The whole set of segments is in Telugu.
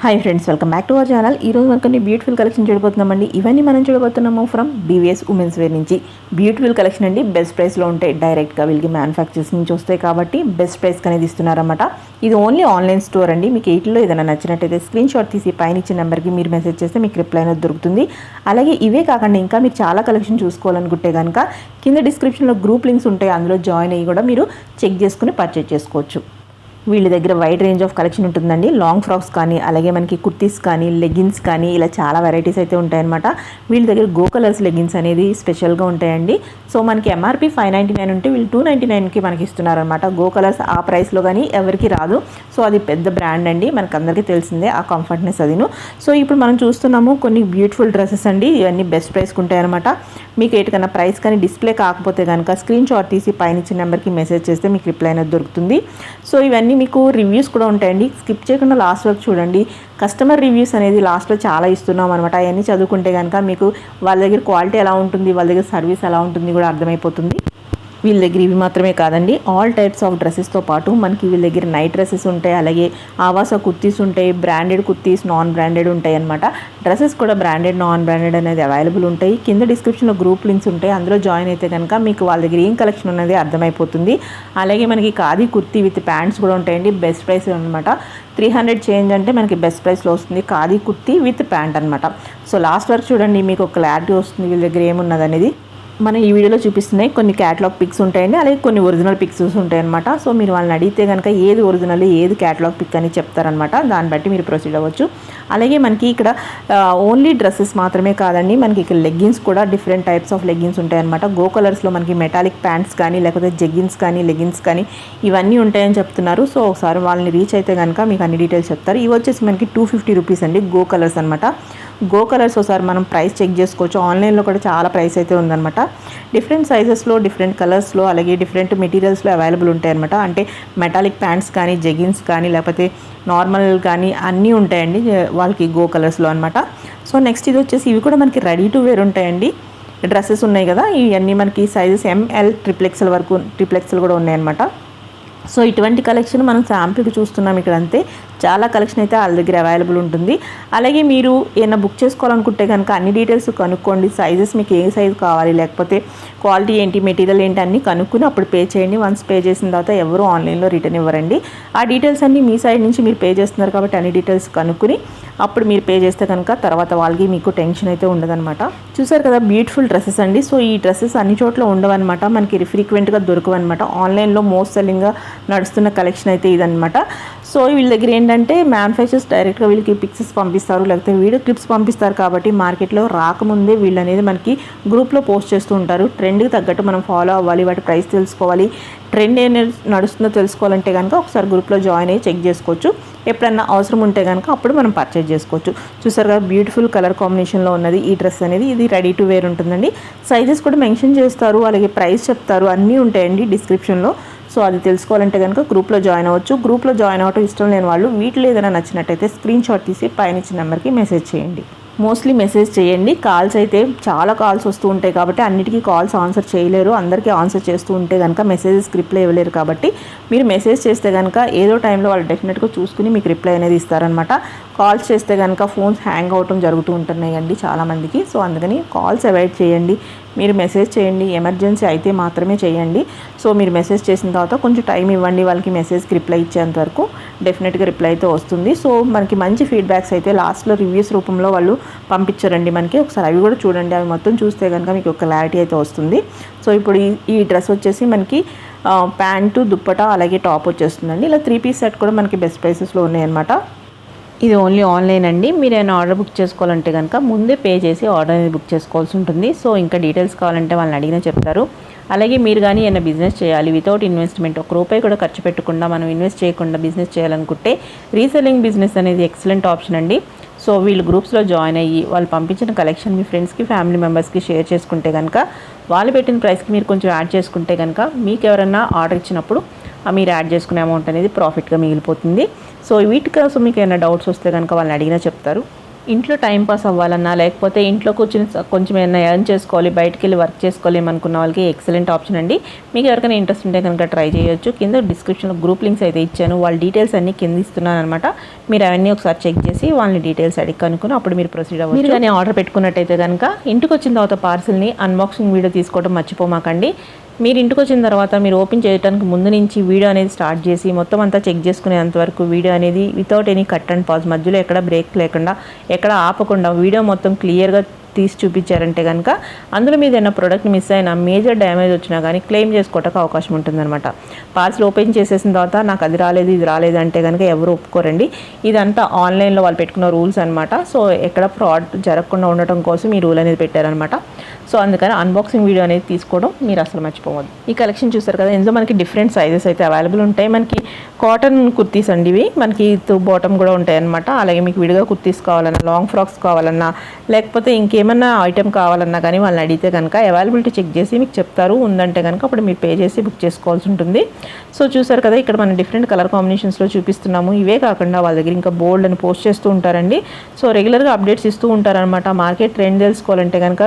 Hi friends, welcome back to our channel. ఈరోజు మనకు బ్యూటిఫుల్ కలెక్షన్ చూడబోతున్నామండి. ఇవన్నీ మనం చూడబోతున్నాము ఫ్రమ్ బీవీఎస్ ఉమెన్స్ వేర్ నుంచి. బ్యూటిఫుల్ కలెక్షన్ అండి, బెస్ట్ ప్రైస్లో ఉంటాయి. డైరెక్ట్గా వీళ్ళకి మ్యానుఫ్యాక్చర్స్ నుంచి వస్తాయి కాబట్టి బెస్ట్ ప్రైస్కి అనేది ఇస్తున్నారన్నమాట. ఇది ఓన్లీ ఆన్లైన్ స్టోర్ అండి. మీకు వీటిలో ఏదైనా నచ్చినట్టయితే స్క్రీన్ షాట్ తీసి పైన ఇచ్చిన నెంబర్కి మీరు మెసేజ్ చేస్తే మీకు రిప్లై అనేది దొరుకుతుంది. అలాగే ఇవే కాకుండా ఇంకా మీరు చాలా కలెక్షన్ చూసుకోవాలనుకుంటే కనుక కింద డిస్క్రిప్షన్లో గ్రూప్ లింక్స్ ఉంటాయి, అందులో జాయిన్ అయ్యి కూడా మీరు చెక్ చేసుకుని పర్చేజ్ చేసుకోవచ్చు. వీళ్ళ దగ్గర వైడ్ రేంజ్ ఆఫ్ కలెక్షన్ ఉంటుందండి. లాంగ్ ఫ్రాక్స్ కానీ, అలాగే మనకి కుర్తీస్ కానీ, లెగ్గిన్స్ కానీ, ఇలా చాలా వెరైటీస్ అయితే ఉంటాయన్నమాట. వీళ్ళ దగ్గర గో కలర్స్ లెగ్గిన్స్ అనేది స్పెషల్గా ఉంటాయండి. సో మనకి ఎంఆర్పి 599 ఉంటే వీళ్ళు 299కి మనకి ఇస్తున్నారనమాట. గో కలర్స్ ఆ ప్రైస్లో కానీ ఎవరికి రాదు. సో అది పెద్ద బ్రాండ్ అండి, మనకు అందరికీ తెలిసిందే ఆ కంఫర్ట్నెస్ అదిను. సో ఇప్పుడు మనం చూస్తున్నాము కొన్ని బ్యూటిఫుల్ డ్రెస్సెస్ అండి. ఇవన్నీ బెస్ట్ ప్రైస్కి ఉంటాయన్నమాట. మీకు ఎటుకన్నా ప్రైస్ కానీ డిస్ప్లే కాకపోతే కనుక స్క్రీన్ షాట్ తీసి పైన ఇచ్చిన నెంబర్కి మెసేజ్ చేస్తే మీకు రిప్లై అనేది దొరుకుతుంది. సో ఇవన్నీ మీకు రివ్యూస్ కూడా ఉంటాయండి, స్కిప్ చేయకుండా లాస్ట్ వరకు చూడండి. కస్టమర్ రివ్యూస్ అనేది లాస్ట్లో చాలా ఇస్తున్నాం అనమాట. అవన్నీ చదువుకుంటే కనుక మీకు వాళ్ళ దగ్గర క్వాలిటీ ఎలా ఉంటుంది, వాళ్ళ దగ్గర సర్వీస్ ఎలా ఉంటుంది కూడా అర్థమైపోతుంది. వీళ్ళ దగ్గర ఇవి మాత్రమే కాదండి, ఆల్ టైప్స్ ఆఫ్ డ్రెస్సెస్తో పాటు మనకి వీళ్ళ దగ్గర నైట్ డ్రెస్సెస్ ఉంటాయి, అలాగే ఆవాస కుర్తీస్ ఉంటాయి, బ్రాండెడ్ కుర్తీస్, నాన్ బ్రాండెడ్ ఉంటాయి అనమాట. డ్రెస్సెస్ కూడా బ్రాండెడ్, నాన్ బ్రాండెడ్ అనేది అవైలబుల్ ఉంటాయి. కింద డిస్క్రిప్షన్లో గ్రూప్ లింక్స్ ఉంటాయి, అందులో జాయిన్ అయితే కనుక మీకు వాళ్ళ దగ్గర ఏం కలెక్షన్ అనేది అర్థమైపోతుంది. అలాగే మనకి ఖాదీ కుర్తీ విత్ ప్యాంట్స్ కూడా ఉంటాయండి, బెస్ట్ ప్రైస్ అనమాట. 300 చేంజ్ అంటే మనకి బెస్ట్ ప్రైస్లో వస్తుంది, ఖాదీ కుర్తీ విత్ ప్యాంట్ అనమాట. సో లాస్ట్ వరకు చూడండి, మీకు ఒక క్లారిటీ వస్తుంది వీళ్ళ దగ్గర ఏమున్నది అనేది. మనం ఈ వీడియోలో చూపిస్తున్నాయి కొన్ని క్యాటలాగ్ పిక్స్ ఉంటాయండి, అలాగే కొన్ని ఒరిజినల్ పిక్స్ ఉంటాయన్నమాట. సో మీరు వాళ్ళని అడిగితే కనుక ఏది ఒరిజినల్ ఏది క్యాటలాగ్ పిక్ అని చెప్తారనమాట. దాన్ని బట్టి మీరు ప్రొసీడ్ అవ్వచ్చు. అలాగే మనకి ఇక్కడ ఓన్లీ డ్రెస్సెస్ మాత్రమే కాదండి, మనకి ఇక్కడ లెగ్గిన్స్ కూడా డిఫరెంట్ టైప్స్ ఆఫ్ లెగ్గిన్స్ ఉంటాయన్నమాట. గో కలర్స్లో మనకి మెటాలిక్ ప్యాంట్స్ కానీ, లేకపోతే జెగ్గిన్స్ కానీ, లెగ్గిన్స్ కానీ ఇవన్నీ ఉంటాయని చెప్తున్నారు. సో ఒకసారి వాళ్ళని రీచ్ అయితే కనుక మీకు అన్ని డీటెయిల్స్ చెప్తారు. ఇవి వచ్చేసి మనకి 250 రూపీస్ అండి, గో కలర్స్ అనమాట. గో కలర్స్ ఒకసారి మనం ప్రైస్ చెక్ చేసుకోవచ్చు. ఆన్లైన్లో కూడా చాలా ప్రైస్ అయితే ఉందన్నమాట. డిఫరెంట్ సైజెస్లో, డిఫరెంట్ కలర్స్లో, అలాగే డిఫరెంట్ మెటీరియల్స్లో అవైలబుల్ ఉంటాయి అనమాట. అంటే మెటాలిక్ ప్యాంట్స్ కానీ, జెగిన్స్ కానీ, లేకపోతే నార్మల్ కానీ అన్నీ ఉంటాయండి వాళ్ళకి గో కలర్స్లో అనమాట. సో నెక్స్ట్ ఇది వచ్చేసి ఇవి కూడా మనకి రెడీ టు వేర్ ఉంటాయండి. డ్రెస్సెస్ ఉన్నాయి కదా, ఇవన్నీ మనకి సైజెస్ ML, XXL వరకు, XXL కూడా ఉన్నాయన్నమాట. సో ఇటువంటి కలెక్షన్ మనం శాంపుల్కి చూస్తున్నాం ఇక్కడ, అంతే చాలా కలెక్షన్ అయితే వాళ్ళ దగ్గర అవైలబుల్ ఉంటుంది. అలాగే మీరు ఏమైనా బుక్ చేసుకోవాలనుకుంటే కనుక అన్ని డీటెయిల్స్ కనుక్కోండి. సైజెస్ మీకు ఏ సైజు కావాలి, లేకపోతే క్వాలిటీ ఏంటి, మెటీరియల్ ఏంటి అన్నీ కనుక్కుని అప్పుడు పే చేయండి. వన్స్ పే చేసిన తర్వాత ఎవరు ఆన్లైన్లో రిటర్న్ ఇవ్వరండి. ఆ డీటెయిల్స్ అన్నీ మీ సైడ్ నుంచి మీరు పే చేస్తున్నారు కాబట్టి అన్ని డీటెయిల్స్ కనుక్కుని అప్పుడు మీరు పే చేస్తే కనుక తర్వాత వాళ్ళకి మీకు టెన్షన్ అయితే ఉండదన్నమాట. చూసారు కదా బ్యూటిఫుల్ డ్రెస్సెస్ అండి. సో ఈ డ్రెస్సెస్ అన్ని చోట్ల ఉండవన్నమాట, మనకి ఫ్రీక్వెంట్గా దొరకవన్నమాట. ఆన్లైన్లో మోస్ట్ సెల్లింగ్గా నడుస్తున్న కలెక్షన్ అయితే ఇదన్నమాట. సో వీళ్ళ దగ్గర ఏంటంటే మ్యానుఫ్యాక్చర్స్ డైరెక్ట్గా వీళ్ళకి పిక్సెస్ పంపిస్తారు, లేకపోతే వీడియో క్లిప్స్ పంపిస్తారు కాబట్టి మార్కెట్లో రాకముందే వీళ్ళు అనేది మనకి గ్రూప్లో పోస్ట్ చేస్తూ ఉంటారు. ట్రెండ్కి తగ్గట్టు మనం ఫాలో అవ్వాలి, వాటి ప్రైస్ తెలుసుకోవాలి, ట్రెండ్ ఏం నడుస్తుందో తెలుసుకోవాలంటే కనుక ఒకసారి గ్రూప్లో జాయిన్ అయ్యి చెక్ చేసుకోవచ్చు. ఎప్పుడన్నా అవసరం ఉంటే కనుక అప్పుడు మనం పర్చేజ్ చేసుకోవచ్చు. చూసారు కదా బ్యూటిఫుల్ కలర్ కాంబినేషన్లో ఉన్నది ఈ డ్రెస్ అనేది. ఇది రెడీ టు వేర్ ఉంటుందండి. సైజెస్ కూడా మెన్షన్ చేస్తారు, అలాగే ప్రైస్ చెప్తారు, అన్నీ ఉంటాయండి డిస్క్రిప్షన్లో. సో అది తెలుసుకోవాలంటే కనుక గ్రూప్లో జాయిన్ అవ్వచ్చు. గ్రూప్లో జాయిన్ అవ్వటం ఇష్టం లేని వాళ్ళు వీటిలో ఏదైనా నచ్చినట్టయితే స్క్రీన్ షాట్ తీసి పైన ఇచ్చిన నెంబర్కి మెసేజ్ చేయండి. మోస్ట్లీ మెసేజ్ చేయండి. కాల్స్ అయితే చాలా కాల్స్ వస్తూ ఉంటాయి కాబట్టి అన్నిటికీ కాల్స్ ఆన్సర్ చేయలేరు. అందరికీ ఆన్సర్ చేస్తూ ఉంటే కనుక మెసేజెస్ రిప్లై ఇవ్వలేరు కాబట్టి మీరు మెసేజ్ చేస్తే కనుక ఏదో టైంలో వాళ్ళు డెఫినెట్గా చూసుకుని మీకు రిప్లై అనేది ఇస్తారనమాట. కాల్స్ చేస్తే కనుక ఫోన్స్ హ్యాంగ్ అవటం జరుగుతూ ఉంటున్నాయండి చాలామందికి. సో అందుకని కాల్స్ అవాయిడ్ చేయండి, మీరు మెసేజ్ చేయండి. ఎమర్జెన్సీ అయితే మాత్రమే చేయండి. సో మీరు మెసేజ్ చేసిన తర్వాత కొంచెం టైం ఇవ్వండి, వాళ్ళకి మెసేజ్కి రిప్లై ఇచ్చేంత వరకు డెఫినెట్గా రిప్లై అయితే వస్తుంది. సో మనకి మంచి ఫీడ్బ్యాక్స్ అయితే లాస్ట్లో రివ్యూస్ రూపంలో వాళ్ళు పంపించారండి మనకి. ఒకసారి అవి కూడా చూడండి, అవి మొత్తం చూస్తే కనుక మీకు ఒక క్లారిటీ అయితే వస్తుంది. సో ఇప్పుడు ఈ డ్రెస్ వచ్చేసి మనకి ప్యాంటు, దుప్పటా, అలాగే టాప్ వచ్చేస్తుందండి. ఇలా 3 పీస్ సెట్ కూడా మనకి బెస్ట్ ప్రైసెస్లో ఉన్నాయన్నమాట. ఇది ఓన్లీ ఆన్లైన్ అండి. మీరు ఏమైనా ఆర్డర్ బుక్ చేసుకోవాలంటే కనుక ముందే పే చేసి ఆర్డర్ అనేది బుక్ చేసుకోవాల్సి ఉంటుంది. సో ఇంకా డీటెయిల్స్ కావాలంటే వాళ్ళని అడిగినా చెప్తారు. అలాగే మీరు కానీ ఏమైనా బిజినెస్ చేయాలి, వితౌట్ ఇన్వెస్ట్మెంట్, ₹1 కూడా ఖర్చు పెట్టకుండా మనం ఇన్వెస్ట్ చేయకుండా బిజినెస్ చేయాలనుకుంటే రీసెల్లింగ్ బిజినెస్ అనేది ఎక్సలెంట్ ఆప్షన్ అండి. సో వీళ్ళు గ్రూప్స్లో జాయిన్ అయ్యి వాళ్ళు పంపించిన కలెక్షన్ మీ ఫ్రెండ్స్కి, ఫ్యామిలీ మెంబర్స్కి షేర్ చేసుకుంటే కనుక వాళ్ళు పెట్టిన ప్రైస్కి మీరు కొంచెం యాడ్ చేసుకుంటే కనుక మీకు ఎవరైనా ఆర్డర్ ఇచ్చినప్పుడు మీరు యాడ్ చేసుకునే అమౌంట్ అనేది ప్రాఫిట్గా మిగిలిపోతుంది. సో వీటి కోసం మీకు ఏమైనా డౌట్స్ వస్తే కనుక వాళ్ళని అడిగినా చెప్తారు. ఇంట్లో టైం పాస్ అవ్వాలన్నా లేకపోతే ఇంట్లో కూర్చొని కొంచెం ఏమైనా ఎర్న్ చేసుకోవాలి, బయటికి వెళ్ళి వర్క్ చేసుకోలేము అనుకున్న వాళ్ళకి ఎక్సలెంట్ ఆప్షన్ అండి. మీకు ఎవరికైనా ఇంట్రెస్ట్ ఉంటే కనుక ట్రై చేయొచ్చు. కింద డిస్క్రిప్షన్లో గ్రూప్ లింక్స్ అయితే ఇచ్చాను, వాళ్ళ డీటెయిల్స్ అన్నీ కింద ఇస్తున్నాను అనమాట. మీరు అవన్నీ ఒకసారి చెక్ చేసి వాళ్ళని డీటెయిల్స్ అడిగి కనుక్కుని అప్పుడు మీరు ప్రొసీడ్ అవ్వచ్చు. మీరు కానీ ఆర్డర్ పెట్టుకున్నట్టయితే కనుక ఇంటికి వచ్చిన తర్వాత పార్సిల్ని అన్బాక్సింగ్ వీడియో తీసుకోవడం మర్చిపోమాకండి. మీరు ఇంటికి వచ్చిన తర్వాత మీరు ఓపెన్ చేయడానికి ముందు నుంచి వీడియో అనేది స్టార్ట్ చేసి మొత్తం అంతా చెక్ చేసుకునేంతవరకు వీడియో అనేది without any cut and pause, మధ్యలో ఎక్కడ బ్రేక్ లేకుండా ఎక్కడ ఆపకుండా వీడియో మొత్తం క్లియర్గా తీసి చూపించారంటే కనుక అందులో మీద ఏదైనా ప్రోడక్ట్ మిస్ అయినా మేజర్ డ్యామేజ్ వచ్చినా కానీ క్లెయిమ్ చేసుకోవడానికి అవకాశం ఉంటుందన్నమాట. పార్సిల్ ఓపెన్ చేసేసిన తర్వాత నాకు అది రాలేదు ఇది రాలేదు అంటే కనుక ఎవరు ఒప్పుకోరండి. ఇదంతా ఆన్లైన్లో వాళ్ళు పెట్టుకున్న రూల్స్ అనమాట. సో ఎక్కడ ఫ్రాడ్ జరగకుండా ఉండటం కోసం ఈ రూల్ అనేది పెట్టారనమాట. సో అందుకని అన్బాక్సింగ్ వీడియో అనేది తీసుకోవడం మీరు అసలు మర్చిపోవద్దు. ఈ కలెక్షన్ చూస్తారు కదా, ఇందులో మనకి డిఫరెంట్ సైజెస్ అయితే అవైలబుల్ ఉంటాయి. మనకి కాటన్ కుర్తీస్ అండి ఇవి, మనకి బాటమ్ కూడా ఉంటాయి అనమాట. అలాగే మీకు విడిగా కుర్తీస్ కావాలన్నా, లాంగ్ ఫ్రాక్స్ కావాలన్నా, లేకపోతే ఇంకేమన్నా ఐటెం కావాలన్నా కానీ వాళ్ళని అడిగితే కనుక అవైలబిలిటీ చెక్ చేసి మీకు చెప్తారు. ఉందంటే కనుక అప్పుడు మీరు పే చేసి బుక్ చేసుకోవాల్సి ఉంటుంది. సో చూసారు కదా, ఇక్కడ మనం డిఫరెంట్ కలర్ కాంబినేషన్స్లో చూపిస్తున్నాము. ఇవే కాకుండా వాళ్ళ దగ్గర ఇంకా బోల్డ్ అని పోస్ట్ చేస్తూ ఉంటారండి. సో రెగ్యులర్గా అప్డేట్స్ ఇస్తూ ఉంటారనమాట. మార్కెట్ ట్రెండ్ తెలుసుకోవాలంటే కనుక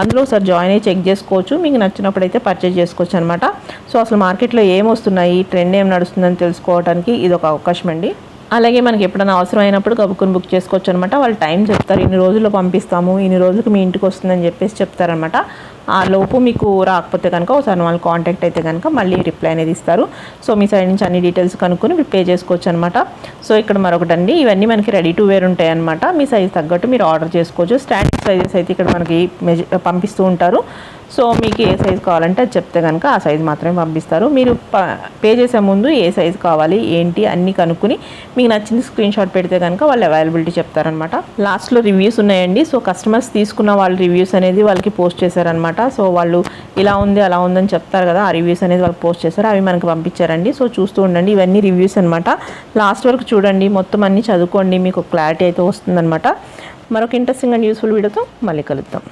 అందులో ఒకసారి జాయిన్ అయ్యి చెక్ చేసుకోవచ్చు. మీకు నచ్చినప్పుడు అయితే పర్చేజ్ చేసుకోవచ్చు అనమాట. సో అసలు మార్కెట్లో ఏం వస్తున్నాయి, ట్రెండ్ ఏం నడుస్తుందని తెలుసుకోవడానికి ఇది ఒక అవకాశం అండి. అలాగే మనకి ఎప్పుడైనా అవసరం అయినప్పుడు కబుక్కుని బుక్ చేసుకోవచ్చు అనమాట. వాళ్ళు టైం చెప్తారు, ఇన్ని రోజుల్లో పంపిస్తాము, ఇన్ని రోజులకు మీ ఇంటికి వస్తుందని చెప్పేసి చెప్తారనమాట. ఆ లోపు మీకు రాకపోతే కనుక ఒకసారి వాళ్ళు కాంటాక్ట్ అయితే కనుక మళ్ళీ రిప్లై అనేది ఇస్తారు. సో మీ సైడ్ నుంచి అన్ని డీటెయిల్స్ కనుక్కొని మీరు పే చేసుకోవచ్చు అనమాట. సో ఇక్కడ మరొకటండి, ఇవన్నీ మనకి రెడీ టు వేర్ ఉంటాయి అనమాట. మీ సైజ్ తగ్గట్టు మీరు ఆర్డర్ చేసుకోవచ్చు. స్టాండర్డ్ సైజెస్ అయితే ఇక్కడ మనకి పంపిస్తూ ఉంటారు. సో మీకు ఏ సైజు కావాలంటే అది చెప్తే కనుక ఆ సైజు మాత్రమే పంపిస్తారు. మీరు పే చేసే ముందు ఏ సైజు కావాలి ఏంటి అన్నీ కనుక్కుని మీకు నచ్చింది స్క్రీన్ షాట్ పెడితే కనుక వాళ్ళు అవైలబిలిటీ చెప్తారనమాట. లాస్ట్లో రివ్యూస్ ఉన్నాయండి. సో కస్టమర్స్ తీసుకున్న వాళ్ళ రివ్యూస్ అనేది వాళ్ళకి పోస్ట్ చేశారనమాట. సో వాళ్ళు ఇలా ఉంది అలా ఉందని చెప్తారు కదా, ఆ రివ్యూస్ అనేది వాళ్ళకి పోస్ట్ చేశారు, అవి మనకి పంపించారండి. సో చూస్తూ ఉండండి, ఇవన్నీ రివ్యూస్ అనమాట. లాస్ట్ వరకు చూడండి, మొత్తం అన్నీ చదువుకోండి, మీకు క్లారిటీ అయితే వస్తుందన్నమాట. మరొక ఇంట్రెస్టింగ్ అండ్ యూస్ఫుల్ వీడియోతో మళ్ళీ కలుద్దాం.